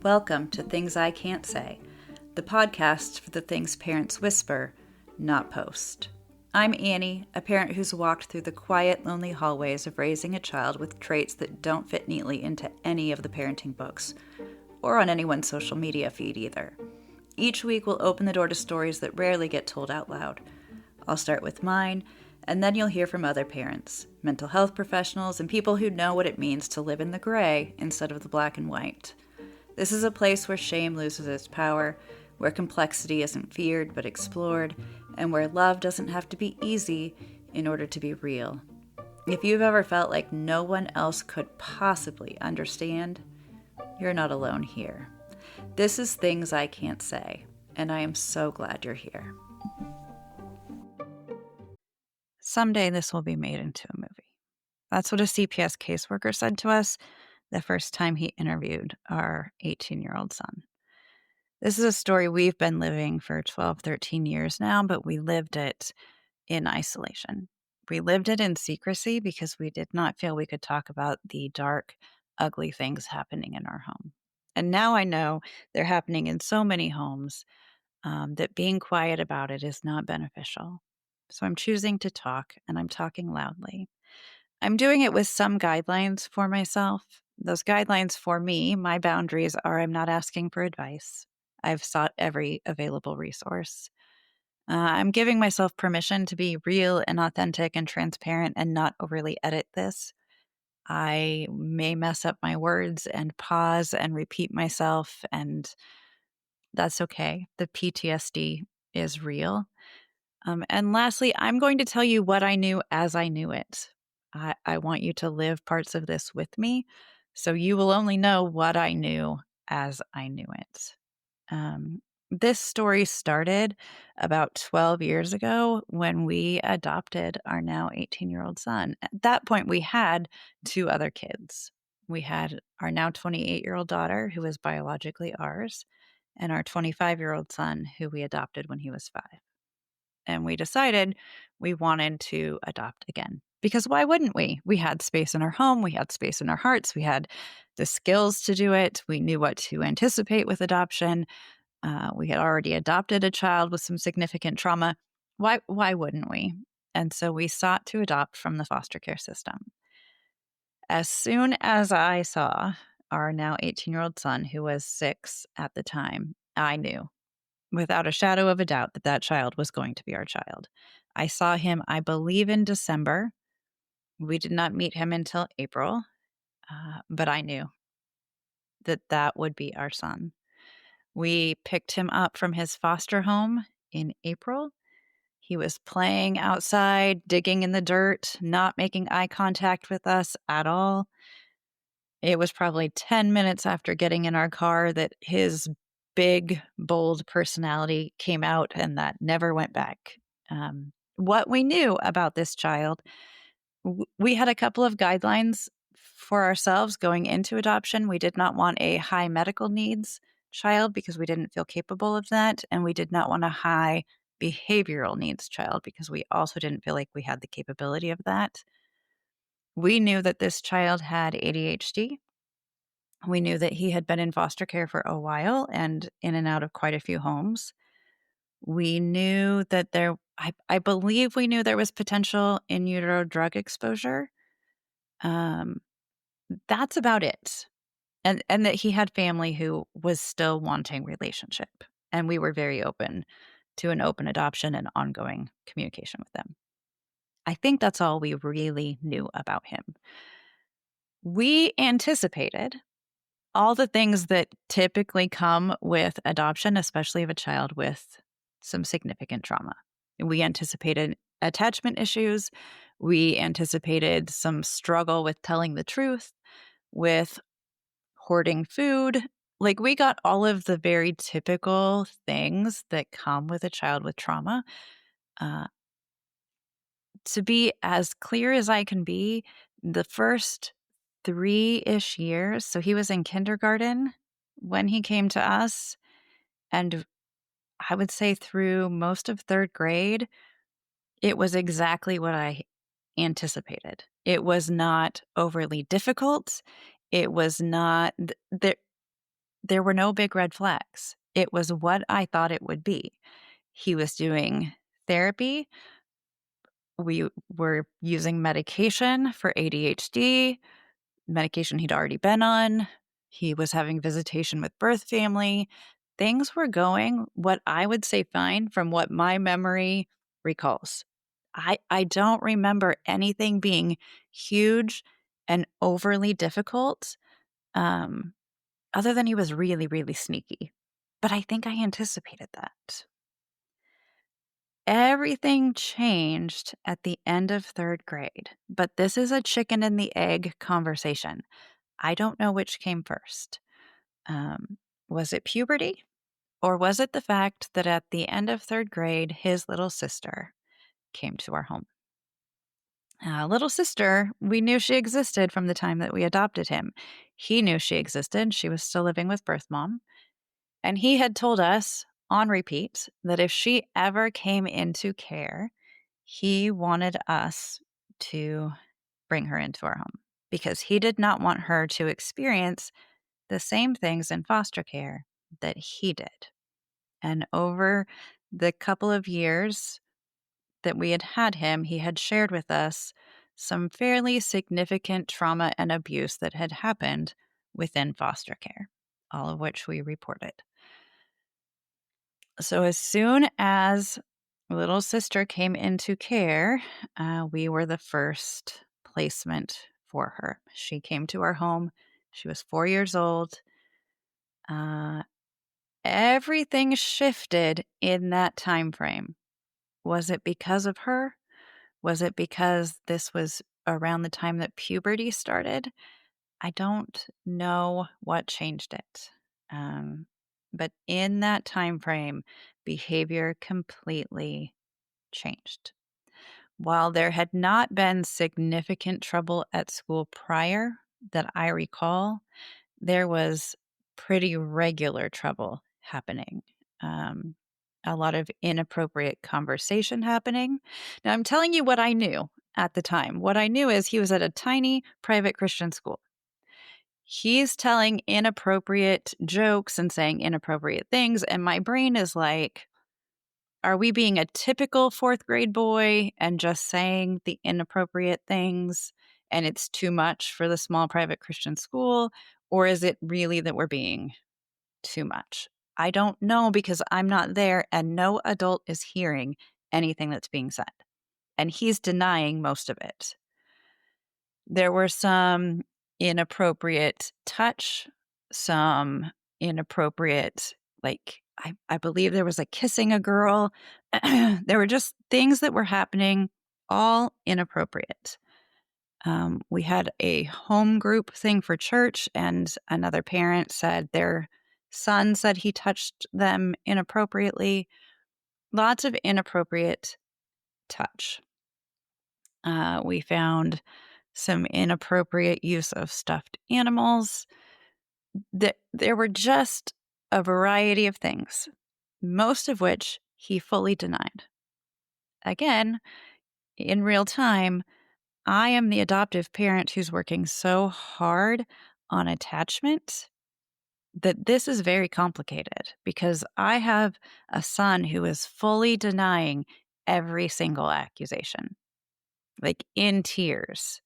Welcome to Things I Can't Say, the podcast for the things parents whisper, not post. I'm Annie, a parent who's walked through the quiet, lonely hallways of raising a child with traits that don't fit neatly into any of the parenting books, or on anyone's social media feed either. Each week we'll open the door to stories that rarely get told out loud. I'll start with mine, and then you'll hear from other parents, mental health professionals, and people who know what it means to live in the gray instead of the black and white. This is a place where shame loses its power, where complexity isn't feared but explored, and where love doesn't have to be easy in order to be real. If you've ever felt like no one else could possibly understand, you're not alone here. This is Things I Can't Say, and I am so glad you're here. Someday this will be made into a movie. That's what a CPS caseworker said to us the first time he interviewed our 18-year-old son. This is a story we've been living for 12, 13 years now, but we lived it in isolation. We lived it in secrecy because we did not feel we could talk about the dark, ugly things happening in our home. And now I know they're happening in so many homes that being quiet about it is not beneficial. So I'm choosing to talk, and I'm talking loudly. I'm doing it with some guidelines for myself. Those guidelines for me, my boundaries are I'm not asking for advice. I've sought every available resource. I'm giving myself permission to be real and authentic and transparent and not overly edit this. I may mess up my words and pause and repeat myself, and that's okay. The PTSD is real. And lastly, I'm going to tell you what I knew as I knew it. I want you to live parts of this with me, so you will only know what I knew as I knew it. This story started about 12 years ago when we adopted our now 18-year-old son. At that point, we had two other kids. We had our now 28-year-old daughter, who was biologically ours, and our 25-year-old son, who we adopted when he was 5. And we decided we wanted to adopt again. Because why wouldn't we? We had space in our home, we had space in our hearts, we had the skills to do it, we knew what to anticipate with adoption. We had already adopted a child with some significant trauma. Why wouldn't we? And so we sought to adopt from the foster care system. As soon as I saw our now 18-year-old son, who was 6 at the time, I knew without a shadow of a doubt that that child was going to be our child. I saw him, I believe, in December. We did not meet him until April, but I knew that that would be our son. We picked him up from his foster home in April. He was playing outside, digging in the dirt, not making eye contact with us at all. It was probably 10 minutes after getting in our car that his big, bold personality came out, and that never went back. What we knew about this child, we had a couple of guidelines for ourselves going into adoption. We did not want a high medical needs child because we didn't feel capable of that. And we did not want a high behavioral needs child because we also didn't feel like we had the capability of that. We knew that this child had ADHD. We knew that he had been in foster care for a while and in and out of quite a few homes. We knew that I believe we knew there was potential in utero drug exposure. That's about it. And that he had family who was still wanting relationship. And we were very open to an open adoption and ongoing communication with them. I think that's all we really knew about him. We anticipated all the things that typically come with adoption, especially of a child with some significant trauma. We anticipated attachment issues. We anticipated some struggle with telling the truth, with hoarding food. Like, we got all of the very typical things that come with a child with trauma. To be as clear as I can be, the first 3-ish years, so he was in kindergarten when he came to us, and I would say through most of 3rd grade, it was exactly what I anticipated. It was not overly difficult. It was not there were no big red flags. It was what I thought it would be. He was doing therapy. We were using medication for ADHD, medication he'd already been on. He was having visitation with birth family. Things were going what I would say fine from what my memory recalls. I don't remember anything being huge and overly difficult, um, other than he was really, really sneaky. But I think I anticipated that. Everything changed at the end of third grade, but this is a chicken and the egg conversation. I don't know which came first. Was it puberty? Or was it the fact that at the end of third grade, his little sister came to our home? Little sister, we knew she existed from the time that we adopted him. He knew she existed. She was still living with birth mom. And he had told us on repeat that if she ever came into care, he wanted us to bring her into our home because he did not want her to experience the same things in foster care that he did. And over the couple of years that we had had him, he had shared with us some fairly significant trauma and abuse that had happened within foster care, all of which we reported. So as soon as little sister came into care, we were the first placement for her. She came to our home. She was 4 years old. Uh, Everything shifted in that time frame. Was it because of her? Was it because this was around the time that puberty started? I don't know what changed it. Um, but in that time frame, behavior completely changed. While there had not been significant trouble at school prior that I recall, there was pretty regular trouble happening. Um, a lot of inappropriate conversation happening. Now, I'm telling you what I knew at the time. What I knew is he was at a tiny private Christian school. He's telling inappropriate jokes and saying inappropriate things. And my brain is like, are we being a typical fourth grade boy and just saying the inappropriate things and it's too much for the small private Christian school? Or is it really that we're being too much? I don't know because I'm not there and no adult is hearing anything that's being said. And he's denying most of it. There were some inappropriate touch, some inappropriate, like, I believe there was a kissing a girl. There were just things that were happening, all inappropriate. We had a home group thing for church, and another parent said their son said he touched them inappropriately. Lots of inappropriate touch. We found some inappropriate use of stuffed animals. There were just a variety of things, most of which he fully denied. Again, in real time, I am the adoptive parent who's working so hard on attachment that this is very complicated because I have a son who is fully denying every single accusation, like in tears,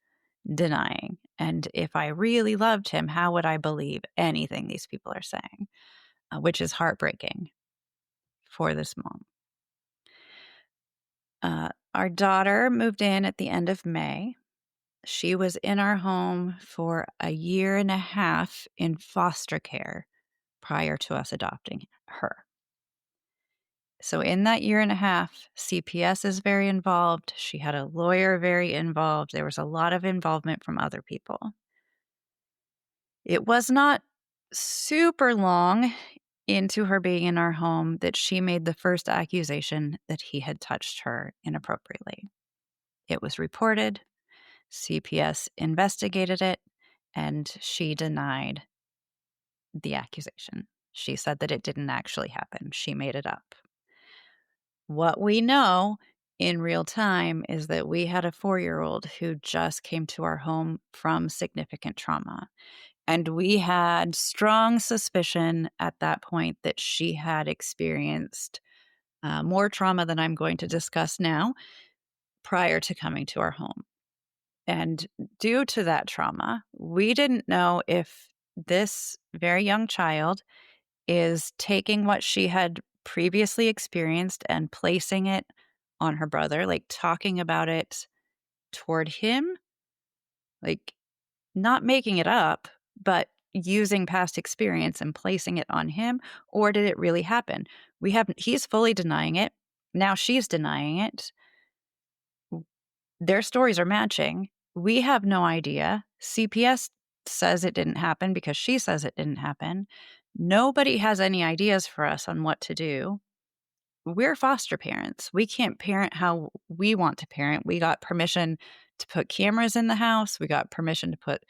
denying. And if I really loved him, how would I believe anything these people are saying? Which is heartbreaking for this mom. Our daughter moved in at the end of May. She was in our home for a year and a half in foster care prior to us adopting her. So, in that year and a half, CPS is very involved. She had a lawyer very involved. There was a lot of involvement from other people. It was not super long into her being in our home that she made the first accusation that he had touched her inappropriately. It was reported, CPS investigated it, and she denied the accusation. She said that it didn't actually happen. She made it up. What we know in real time is that we had a 4-year-old who just came to our home from significant trauma. And we had strong suspicion at that point that she had experienced more trauma than I'm going to discuss now prior to coming to our home. And due to that trauma, we didn't know if this very young child is taking what she had previously experienced and placing it on her brother, like talking about it toward him, like not making it up, but using past experience and placing it on him, or did it really happen? He's fully denying it. Now she's denying it. Their stories are matching. We have no idea. CPS says it didn't happen because she says it didn't happen. Nobody has any ideas for us on what to do. We're foster parents. We can't parent how we want to parent. We got permission to put cameras in the house. We got permission to put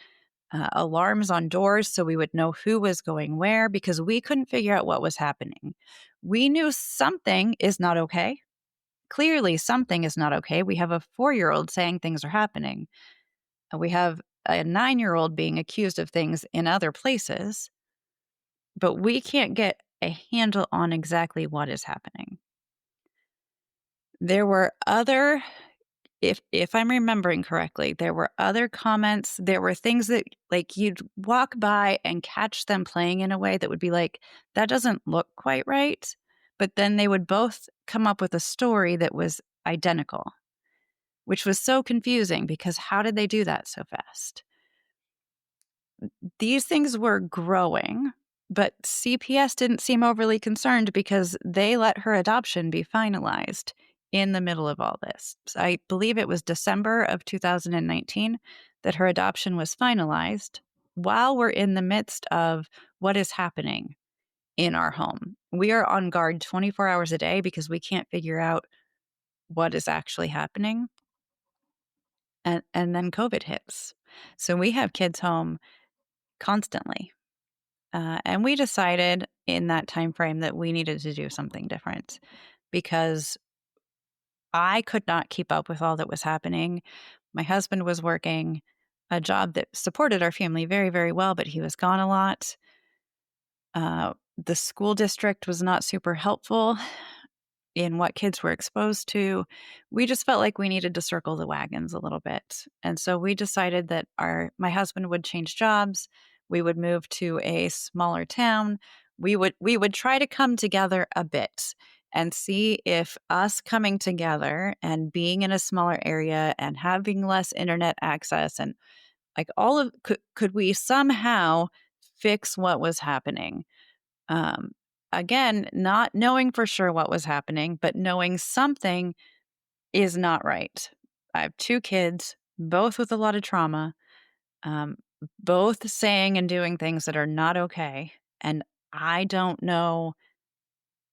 alarms on doors so we would know who was going where because we couldn't figure out what was happening. We knew something is not okay. Clearly, something is not okay. We have a 4-year-old saying things are happening. We have a 9-year-old being accused of things in other places, but we can't get a handle on exactly what is happening. There were other, if I'm remembering correctly, there were other comments. There were things that like you'd walk by and catch them playing in a way that would be like, that doesn't look quite right. But then they would both come up with a story that was identical, which was so confusing because how did they do that so fast? These things were growing, but CPS didn't seem overly concerned because they let her adoption be finalized in the middle of all this. So I believe it was December of 2019 that her adoption was finalized while we're in the midst of what is happening in our home. We are on guard 24 hours a day because we can't figure out what is actually happening. And then COVID hits. So we have kids home constantly. And we decided in that time frame that we needed to do something different because I could not keep up with all that was happening. My husband was working a job that supported our family very, very well, but he was gone a lot. The school district was not super helpful in what kids were exposed to. We just felt like we needed to circle the wagons a little bit. And so we decided that my husband would change jobs. We would move to a smaller town. We would try to come together a bit and see if us coming together and being in a smaller area and having less internet access and like all of could we somehow fix what was happening. Um, Again, not knowing for sure what was happening, but knowing something is not right. I have 2 kids, both with a lot of trauma, um, both saying and doing things that are not okay. And I don't know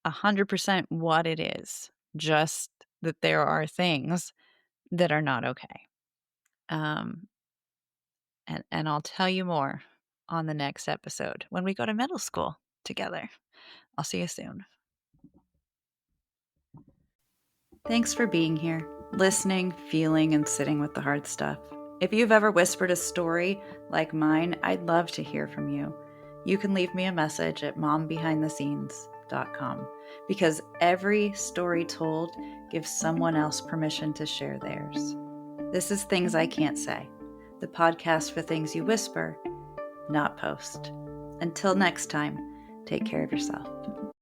100% what it is, just that there are things that are not okay. Um, and I'll tell you more on the next episode when we go to middle school together. I'll see you soon. Thanks for being here, listening, feeling, and sitting with the hard stuff. If you've ever whispered a story like mine, I'd love to hear from you. You can leave me a message at mombehindthescenes.com because every story told gives someone else permission to share theirs. This is Things I Can't Say, the podcast for things you whisper, not post. Until next time, take care of yourself.